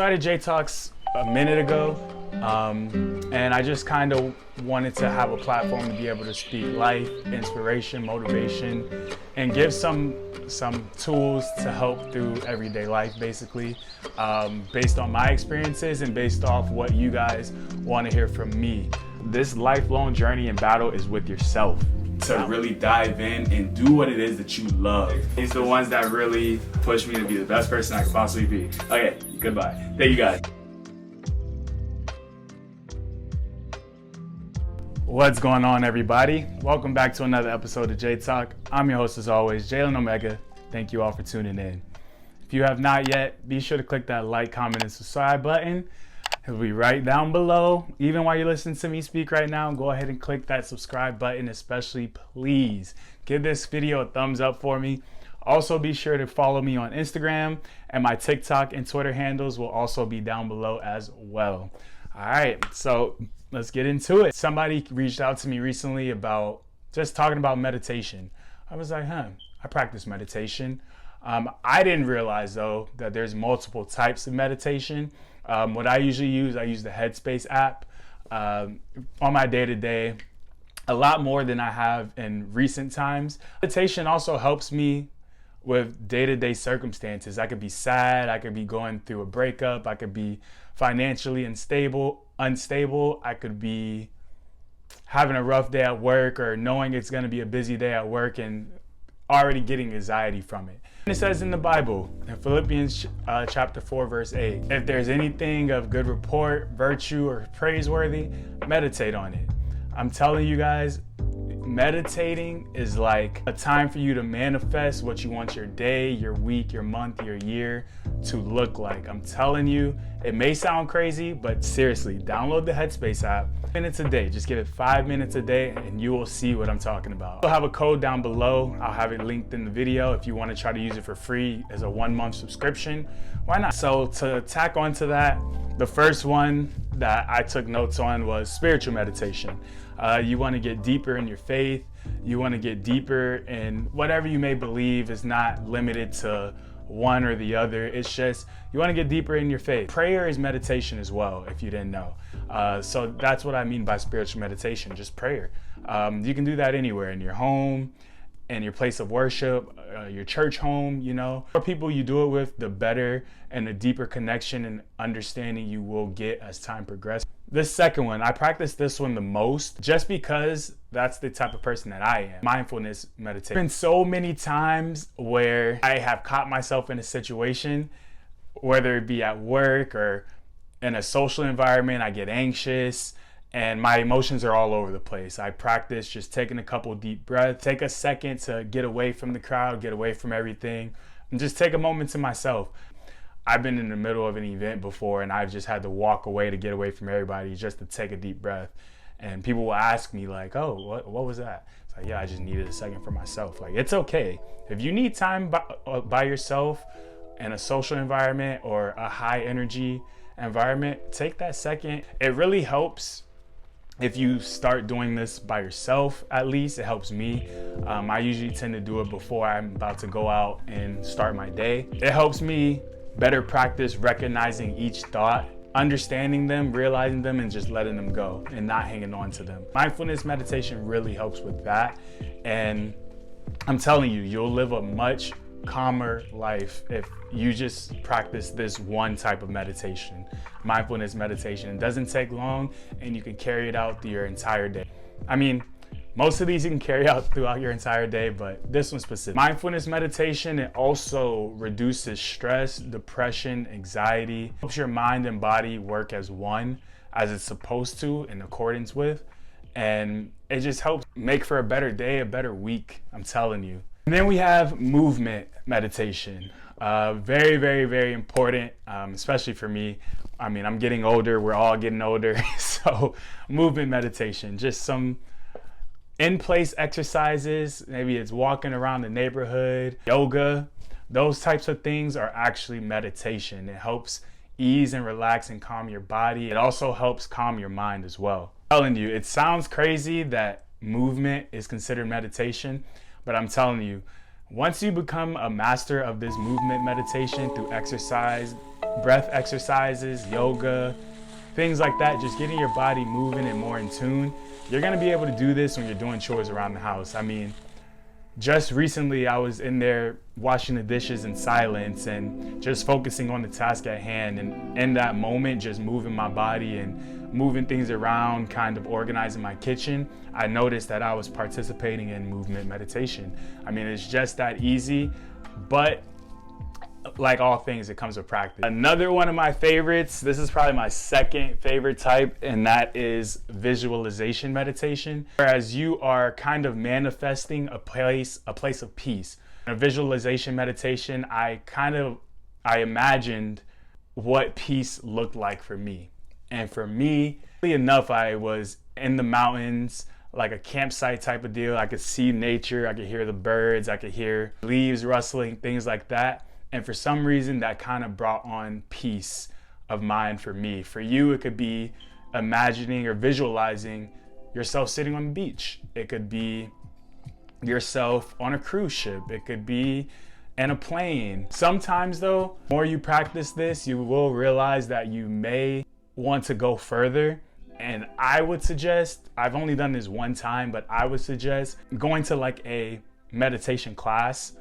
Started JayTalks a minute ago, and I just kind of wanted to have a platform to be able to speak life, inspiration, motivation, and give some tools to help through everyday life, basically, based on my experiences and based off what you guys want to hear from me. This lifelong journey and battle is with yourself. To really dive in and do what it is that you love. These are the ones that really push me to be the best person I could possibly be. Okay, goodbye. Thank you guys. What's going on, everybody? Welcome back to another episode of JayTalk. I'm your host as always, Jalen Omega. Thank you all for tuning in. If you have not yet, be sure to click that like, comment, and subscribe button. It'll be right down below. Even while you're listening to me speak right now, go ahead and click that subscribe button. Especially, please give this video a thumbs up for me. Also, be sure to follow me on Instagram, and my TikTok and Twitter handles will also be down below as well. All right, so let's get into it. Somebody reached out to me recently about just talking about meditation. I was like, I practice meditation. I didn't realize, though, that there's multiple types of meditation. What I usually use, I use the Headspace app on my day-to-day, a lot more than I have in recent times. Meditation also helps me with day-to-day circumstances. I could be sad, I could be going through a breakup, I could be financially unstable, I could be having a rough day at work or knowing it's going to be a busy day at work and already getting anxiety from it. It says in the Bible, in Philippians chapter 4, verse 8, if there's anything of good report, virtue, or praiseworthy, meditate on it. I'm telling you guys, meditating is like a time for you to manifest what you want your day, your week, your month, your year to look like. I'm telling you, it may sound crazy, but seriously, download the Headspace app. Minutes a day, just give it 5 minutes a day and you will see what I'm talking about. I'll have a code down below. I'll have it linked in the video if you want to try to use it for free as a 1-month subscription. Why not? So to tack onto that, the first one that I took notes on was spiritual meditation. You want to get deeper in your faith. You want to get deeper in whatever you may believe is not limited to one or the other. It's just you want to get deeper in your faith. Prayer is meditation as well, if you didn't know. So that's what I mean by spiritual meditation, just prayer. You can do that anywhere, in your home, in your place of worship, your church home, you know. The more people you do it with, the better and the deeper connection and understanding you will get as time progresses. This second one, I practice this one the most just because that's the type of person that I am. Mindfulness meditation. There's been so many times where I have caught myself in a situation, whether it be at work or in a social environment, I get anxious and my emotions are all over the place. I practice just taking a couple deep breaths, take a second to get away from the crowd, get away from everything, and just take a moment to myself. I've been in the middle of an event before and I've just had to walk away to get away from everybody just to take a deep breath. And people will ask me like, oh, what was that? It's like, yeah, I just needed a second for myself. Like, it's okay. If you need time by yourself in a social environment or a high energy environment, take that second. It really helps if you start doing this by yourself. At least it helps me. I usually tend to do it before I'm about to go out and start my day. It helps me better practice recognizing each thought, understanding them, realizing them, and just letting them go and not hanging on to them. Mindfulness meditation really helps with that. And I'm telling you, you'll live a much calmer life if you just practice this one type of meditation. Mindfulness meditation. It doesn't take long and you can carry it out through your entire day. I mean, most of these you can carry out throughout your entire day, but this one specific. Mindfulness meditation, it also reduces stress, depression, anxiety, helps your mind and body work as one, as it's supposed to, in accordance with, and it just helps make for a better day, a better week, I'm telling you. And then we have movement meditation. Very, very, very important, especially for me. I mean, I'm getting older, we're all getting older, so movement meditation, just some in-place exercises, maybe it's walking around the neighborhood, yoga, those types of things are actually meditation. It helps ease and relax and calm your body. It also helps calm your mind as well. I'm telling you, it sounds crazy that movement is considered meditation, but I'm telling you, Once you become a master of this movement meditation through exercise, breath exercises, yoga, things like that, just getting your body moving and more in tune, you're gonna be able to do this when you're doing chores around the house. I mean, just recently I was in there washing the dishes in silence and just focusing on the task at hand, and in that moment just moving my body and moving things around, kind of organizing my kitchen. I noticed that I was participating in movement meditation. I mean, it's just that easy, but like all things, it comes with practice. Another one of my favorites, this is probably my second favorite type, and that is visualization meditation. Whereas you are kind of manifesting a place of peace. In a visualization meditation, I imagined what peace looked like for me. And for me, enough, I was in the mountains, like a campsite type of deal. I could see nature, I could hear the birds, I could hear leaves rustling, things like that. And for some reason, that kind of brought on peace of mind for me. For you, it could be imagining or visualizing yourself sitting on the beach. It could be yourself on a cruise ship. It could be in a plane. Sometimes though, the more you practice this, you will realize that you may want to go further. And I would suggest, I've only done this one time, but I would suggest going to like a meditation class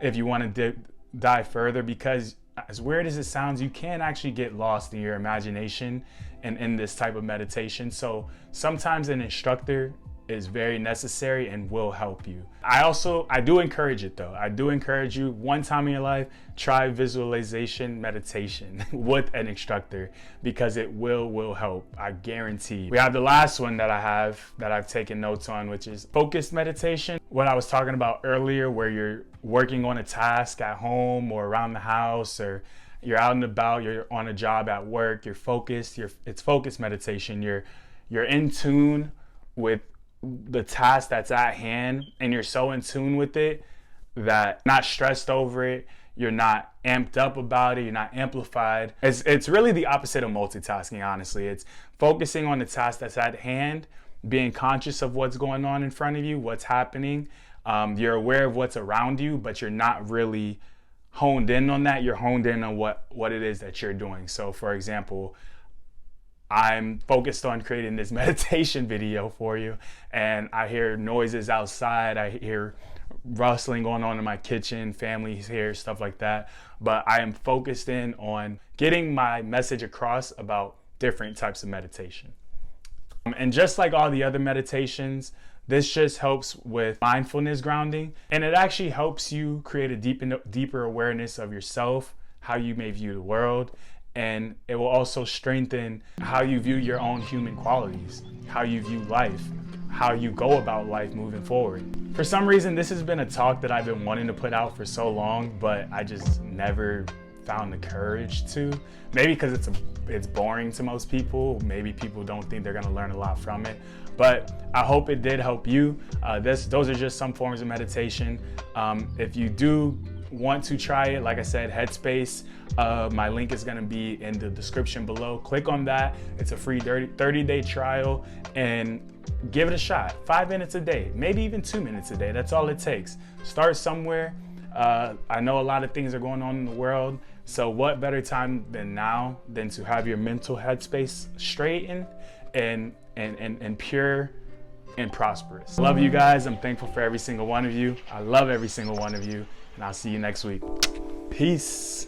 if you want to dive further, because as weird as it sounds, you can actually get lost in your imagination and in this type of meditation. So sometimes an instructor is very necessary and will help you. I do encourage it though. I do encourage you, one time in your life, try visualization meditation with an instructor, because it will help, I guarantee. We have the last one that I've taken notes on, which is focused meditation. What I was talking about earlier, where you're working on a task at home or around the house, or you're out and about, you're on a job at work, you're focused, it's focused meditation. You're in tune with the task that's at hand, and you're so in tune with it that you're not stressed over it, you're not amped up about it, you're not amplified. It's really the opposite of multitasking, honestly. It's focusing on the task that's at hand, being conscious of what's going on in front of you, what's happening. You're aware of what's around you, but you're not really honed in on that. You're honed in on what it is that you're doing. So for example, I'm focused on creating this meditation video for you, and I hear noises outside, I hear rustling going on in my kitchen, family's here, stuff like that. But I am focused in on getting my message across about different types of meditation. And just like all the other meditations, this just helps with mindfulness grounding, and it actually helps you create a deeper awareness of yourself, how you may view the world. And it will also strengthen how you view your own human qualities, how you view life, how you go about life moving forward. For some reason, this has been a talk that I've been wanting to put out for so long, but I just never found the courage to. Maybe because it's boring to most people. Maybe people don't think they're gonna learn a lot from it. But I hope it did help you. Those are just some forms of meditation. If you do want to try it, like I said, Headspace, my link is going to be in the description below. Click on that. It's a free 30-day trial, and give it a shot. 5 minutes a day, maybe even 2 minutes a day. That's all it takes. Start somewhere. I know a lot of things are going on in the world, so what better time than now than to have your mental headspace straightened and pure and prosperous. Love you guys. I'm thankful for every single one of you. I love every single one of you. And I'll see you next week. Peace.